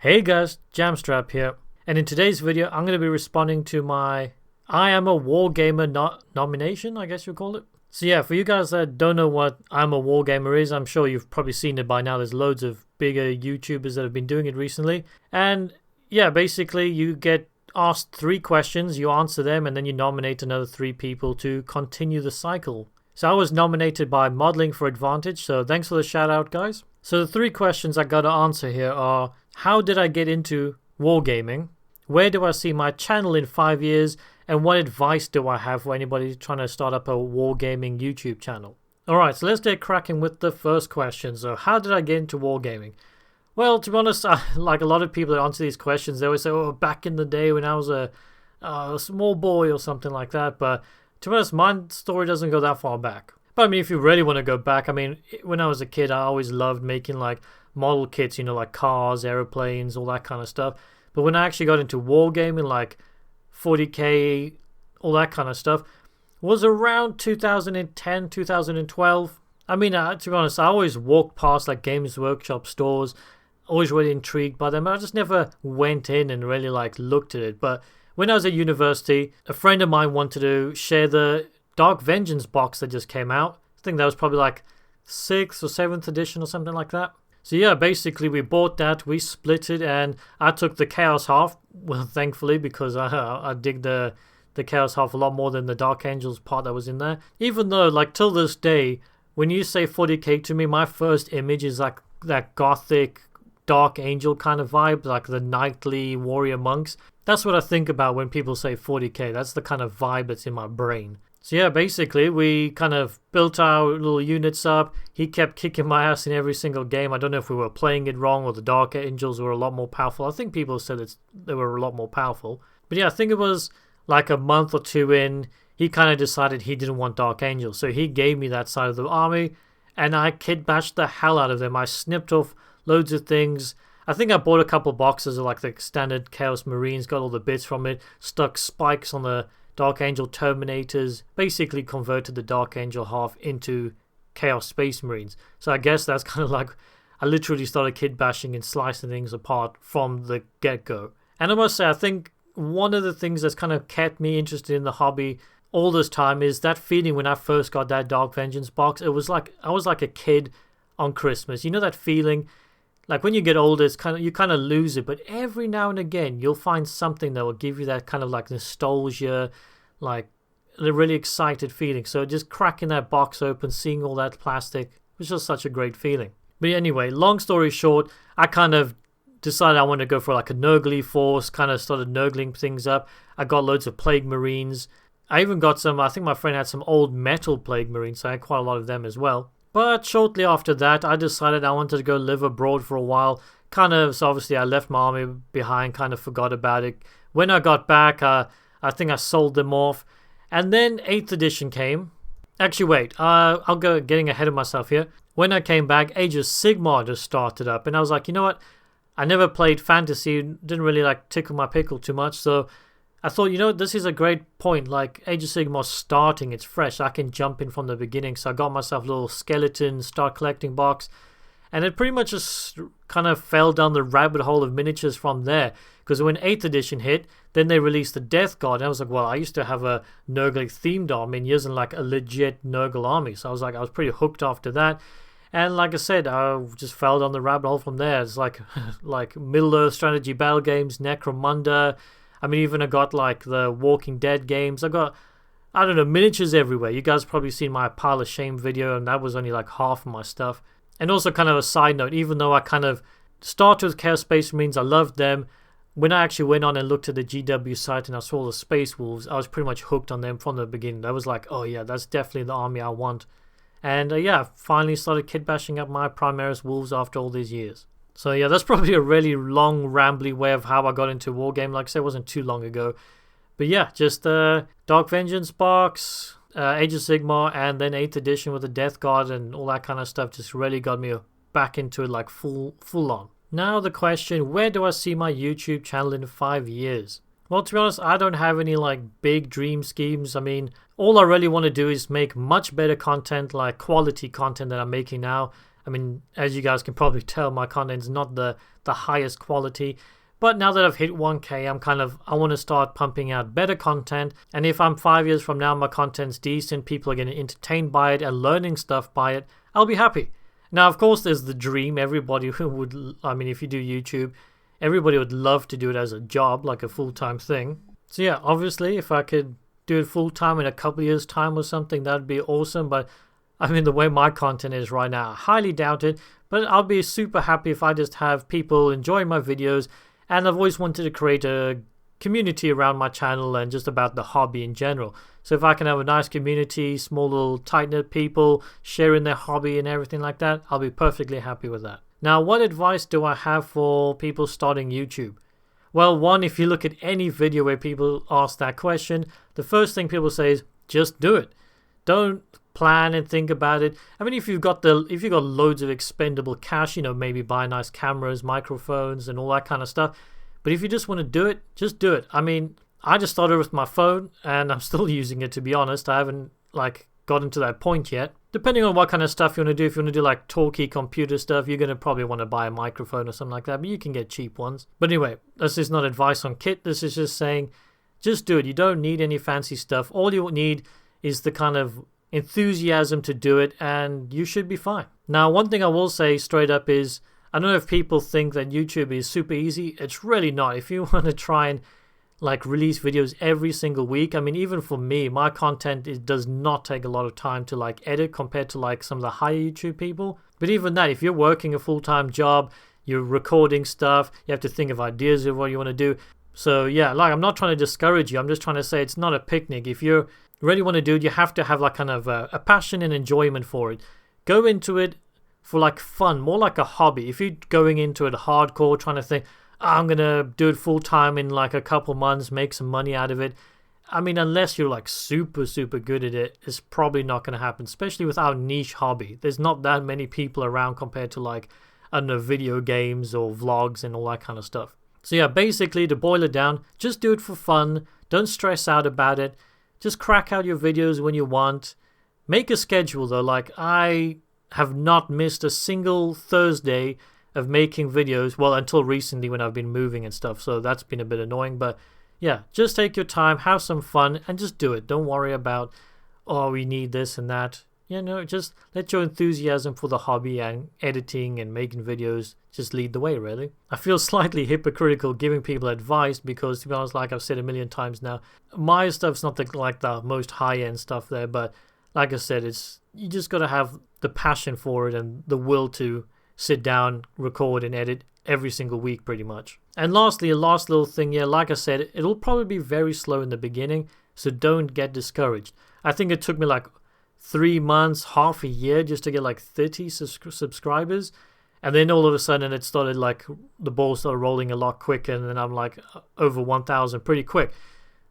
Hey guys, Jamstrap here, and in today's video I'm going to be responding to my I am a Wargamer nomination, I guess you'll call it. So yeah, for you guys that don't know what I'm a Wargamer is, I'm sure you've probably seen it by now. There's loads of bigger YouTubers that have been doing it recently. And yeah, basically you get asked 3 questions, you answer them, and then you nominate another 3 people to continue the cycle. So I was nominated by Modeling for Advantage, so thanks for the shout out guys. So the 3 questions I gotta answer here are: how did I get into wargaming? Where do I see my channel in 5 years? And what advice do I have for anybody trying to start up a wargaming YouTube channel? Alright, so let's get cracking with the first question. So how did I get into wargaming? Well, to be honest, like a lot of people that answer these questions, they always say, oh, back in the day when I was a small boy or something like that. But to be honest, my story doesn't go that far back. But I mean, if you really want to go back, I mean, when I was a kid, I always loved making like model kits, you know, like cars, airplanes, all that kind of stuff. But when I actually got into wargaming, like 40k, all that kind of stuff, was around 2010, 2012. I mean, to be honest, I always walked past like Games Workshop stores, always really intrigued by them, but I just never went in and really like looked at it. But when I was at university, a friend of mine wanted to share the Dark Vengeance box that just came out. I think that was probably like 6th or 7th edition or something like that. So yeah, basically we bought that, we split it, and I took the Chaos half, well, thankfully, because I dig the Chaos half a lot more than the Dark Angels part that was in there. Even though, like, till this day, when you say 40k to me, my first image is like that gothic Dark Angel kind of vibe, like the knightly warrior monks. That's what I think about when people say 40k. That's the kind of vibe that's in my brain. So yeah, basically, we kind of built our little units up. He kept kicking my ass in every single game. I don't know if we were playing it wrong or the Dark Angels were a lot more powerful. I think people said they were a lot more powerful. But yeah, I think it was like a month or 2 in, he kind of decided he didn't want Dark Angels. So he gave me that side of the army, and I kit bashed the hell out of them. I snipped off loads of things. I think I bought a couple boxes of like the standard Chaos Marines, got all the bits from it, stuck spikes on the Dark Angel Terminators, basically converted the Dark Angel half into Chaos Space Marines. So I guess that's kind of like, I literally started kit bashing and slicing things apart from the get-go. And I must say, I think one of the things that's kind of kept me interested in the hobby all this time is that feeling when I first got that Dark Vengeance box. It was like, I was like a kid on Christmas. You know that feeling? Like when you get older, it's you kind of lose it, but every now and again you'll find something that will give you that kind of like nostalgia, like a really excited feeling. So just cracking that box open, seeing all that plastic was just such a great feeling. But anyway, long story short, I kind of decided I wanted to go for like a Nurgly force, kind of started Nurgling things up. I got loads of Plague Marines. I even got some, I think my friend had some old metal Plague Marines, so I had quite a lot of them as well. But shortly after that, I decided I wanted to go live abroad for a while. So obviously I left my army behind, kind of forgot about it. When I got back, I think I sold them off. And then 8th edition came. Actually, wait, I'll go getting ahead of myself here. When I came back, Age of Sigmar just started up. And I was like, you know what? I never played fantasy, didn't really like tickle my pickle too much. So I thought, you know, this is a great point. Like, Age of Sigmar's starting, it's fresh. I can jump in from the beginning. So I got myself a little skeleton, start collecting box. And it pretty much just kind of fell down the rabbit hole of miniatures from there. Because when 8th edition hit, then they released the Death Guard. And I was like, well, I used to have a Nurgle themed army and using like a legit Nurgle army. So I was pretty hooked after that. And like I said, I just fell down the rabbit hole from there. It's like Middle-earth strategy battle games, Necromunda. I mean, even I got like the Walking Dead games. I got, I don't know, miniatures everywhere. You guys probably seen my Pile of Shame video, and that was only like half of my stuff. And also kind of a side note, even though I kind of started with Chaos Space Marines, I loved them. When I actually went on and looked at the GW site and I saw the Space Wolves, I was pretty much hooked on them from the beginning. I was like, oh yeah, that's definitely the army I want. And yeah, I finally started kit bashing up my Primaris Wolves after all these years. So yeah, that's probably a really long, rambly way of how I got into Wargame. Like I said, it wasn't too long ago. But yeah, just Dark Vengeance box, Age of Sigmar, and then 8th edition with the Death Guard and all that kind of stuff just really got me back into it like full on. Now the question, where do I see my YouTube channel in 5 years? Well, to be honest, I don't have any like big dream schemes. I mean, all I really want to do is make much better content, like quality content that I'm making now. I mean, as you guys can probably tell, my content's not the highest quality. But now that I've hit 1K, I want to start pumping out better content. And if I'm 5 years from now, my content's decent, people are getting entertained by it and learning stuff by it, I'll be happy. Now, of course, there's the dream. Everybody would, I mean, if you do YouTube, everybody would love to do it as a job, like a full-time thing. So yeah, obviously, if I could do it full-time in a couple of years' time or something, that'd be awesome. But I mean, the way my content is right now, I highly doubt it. But I'll be super happy if I just have people enjoying my videos. And I've always wanted to create a community around my channel and just about the hobby in general. So if I can have a nice community, small little tight-knit people sharing their hobby and everything like that, I'll be perfectly happy with that. Now, what advice do I have for people starting YouTube? Well, one, if you look at any video where people ask that question, the first thing people say is just do it. Don't plan and think about it. I mean, if you've got loads of expendable cash, maybe buy nice cameras, microphones, and all that kind of stuff. But if you just want to do it, just do it. I mean, I just started with my phone, and I'm still using it, to be honest. I haven't gotten to that point yet. Depending on what kind of stuff you want to do, if you want to do like talky computer stuff, you're going to probably want to buy a microphone or something like that, but you can get cheap ones. But anyway, this is not advice on kit. This is just saying, just do it. You don't need any fancy stuff. All you need is the kind of enthusiasm to do it, and you should be fine. Now, one thing I will say straight up is, I don't know if people think that YouTube is super easy. It's really not. If you want to try and release videos every single week, I mean, even for me, my content, it does not take a lot of time to edit compared to some of the higher YouTube people. But even that, if you're working a full-time job, you're recording stuff, you have to think of ideas of what you want to do. So yeah, I'm not trying to discourage you. I'm just trying to say it's not a picnic. If you really want to do it, you have to have a passion and enjoyment for it. Go into it for fun, more like a hobby. If you're going into it hardcore, trying to think, I'm going to do it full time in a couple months, make some money out of it. I mean, unless you're super, super good at it, it's probably not going to happen, especially with our niche hobby. There's not that many people around compared to I don't know, video games or vlogs and all that kind of stuff. So yeah, basically to boil it down, just do it for fun. Don't stress out about it. Just crack out your videos when you want. Make a schedule though. I have not missed a single Thursday of making videos, well, until recently when I've been moving and stuff, so that's been a bit annoying. But yeah, just take your time, have some fun, and just do it. Don't worry about, oh, we need this and that. Just let your enthusiasm for the hobby and editing and making videos just lead the way, really. I feel slightly hypocritical giving people advice because, to be honest, like I've said a million times now, my stuff's not the most high-end stuff there, but like I said, you just got to have the passion for it and the will to sit down, record, and edit every single week pretty much. And lastly, a last little thing here, like I said, it'll probably be very slow in the beginning, so don't get discouraged. I think it took me 3 months, half a year just to get 30 subscribers, and then all of a sudden it started the ball started rolling a lot quicker, and then I'm over 1,000 pretty quick.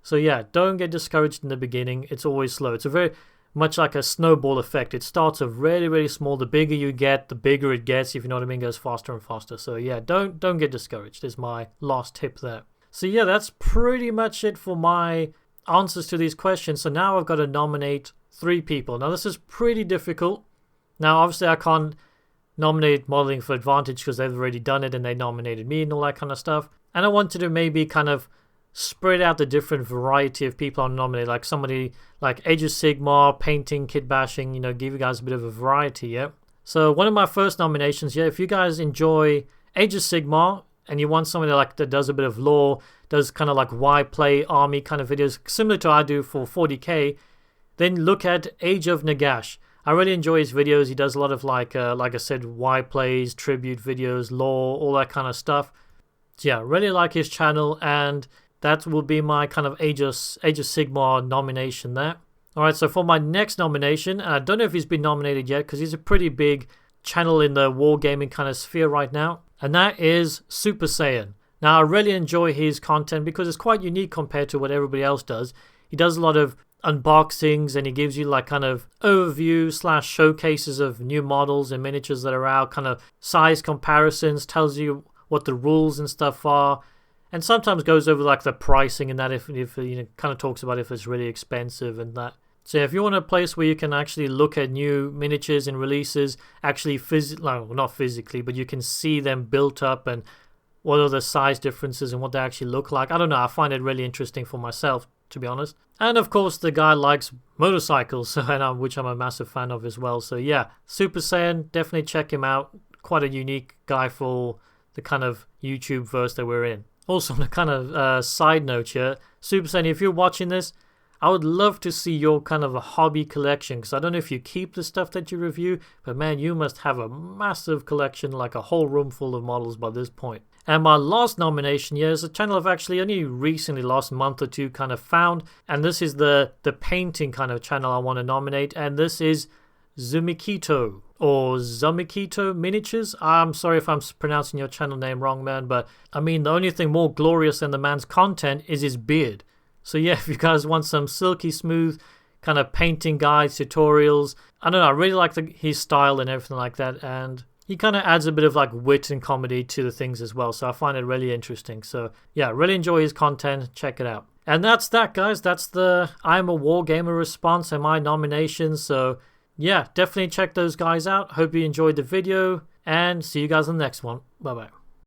So yeah, don't get discouraged in the beginning. It's always slow. It's a very much like a snowball effect. It starts off really, really small. The bigger you get, the bigger it gets, if you know what I mean, goes faster and faster. So yeah, don't get discouraged is my last tip there. So yeah, that's pretty much it for my answers to these questions. So now I've got to nominate 3 people. Now this is pretty difficult. Now obviously I can't nominate Modeling for Advantage because they've already done it and they nominated me and all that kind of stuff. And I wanted to maybe kind of spread out the different variety of people I'm nominated, somebody like Age of Sigmar, painting, kit bashing, give you guys a bit of a variety, yeah? So one of my first nominations, yeah, if you guys enjoy Age of Sigmar and you want somebody that does a bit of lore, does kind of why play army kind of videos, similar to I do for 40k, then look at Age of Nagash. I really enjoy his videos. He does a lot of like I said, why plays, tribute videos, lore, all that kind of stuff. So yeah, really like his channel, and that will be my kind of Age of Sigmar nomination there. Alright, so for my next nomination, and I don't know if he's been nominated yet because he's a pretty big channel in the wargaming kind of sphere right now, and that is Super Saiyan. Now, I really enjoy his content because it's quite unique compared to what everybody else does. He does a lot of unboxings and he gives you kind of overview / showcases of new models and miniatures that are out, kind of size comparisons, tells you what the rules and stuff are, and sometimes goes over the pricing and that if kind of talks about if it's really expensive and that. So if you want a place where you can actually look at new miniatures and releases, actually not physically, but you can see them built up and what are the size differences and what they actually look like. I don't know, I find it really interesting for myself, to be honest. And of course, the guy likes motorcycles, which I'm a massive fan of as well. So yeah, Super Saiyan, definitely check him out. Quite a unique guy for the kind of YouTube verse that we're in. Also, on a kind of side note here, Super Saiyan, if you're watching this, I would love to see your kind of a hobby collection, because I don't know if you keep the stuff that you review, but man, you must have a massive collection, like a whole room full of models by this point. And my last nomination here is a channel I've actually only recently, last month or two, kind of found, and this is the painting kind of channel I want to nominate, and this is Zumikito or Zumikito Miniatures. I'm sorry if I'm pronouncing your channel name wrong, man, but I mean, the only thing more glorious than the man's content is his beard. So yeah, if you guys want some silky smooth kind of painting guides, tutorials, I don't know, I really like his style and everything like that, and he kind of adds a bit of like wit and comedy to the things as well, so I find it really interesting. So yeah, really enjoy his content, check it out. And that's that, guys. That's the I'm a Wargamer response and my nominations. So yeah, definitely check those guys out. Hope you enjoyed the video, and see you guys on the next one. Bye bye.